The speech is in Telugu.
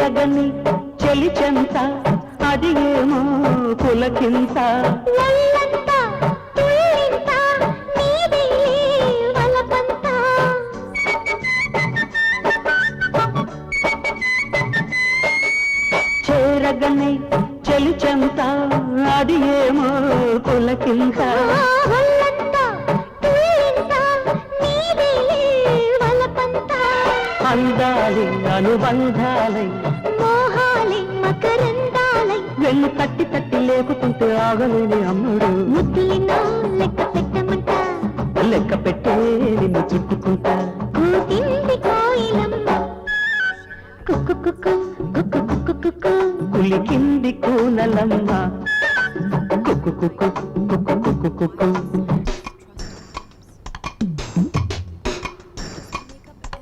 చేరగని చెలి చెంత అది ఏమో పులకింత చేరగని చెలి చెంత అది ఏమో పులకింత అందాలి అనుబంధాలై మోహాలి మకరందాలై వెన్ను తట్టి తట్టి లేపుతుంటే ఆగలేని అమ్ముడు ముద్దులినో లెక్క పెట్టమంట లెక్క పెట్టే నిన్ను చుట్టుకుంటా కూతింది కోయిలమ్మ కుక్కు కుక్కు కుక్కు కుక్కు కుక్కు కులికింది కూనలమ్మ కుక్కు కుక్కు కుక్కు కుక్కు కుక్కు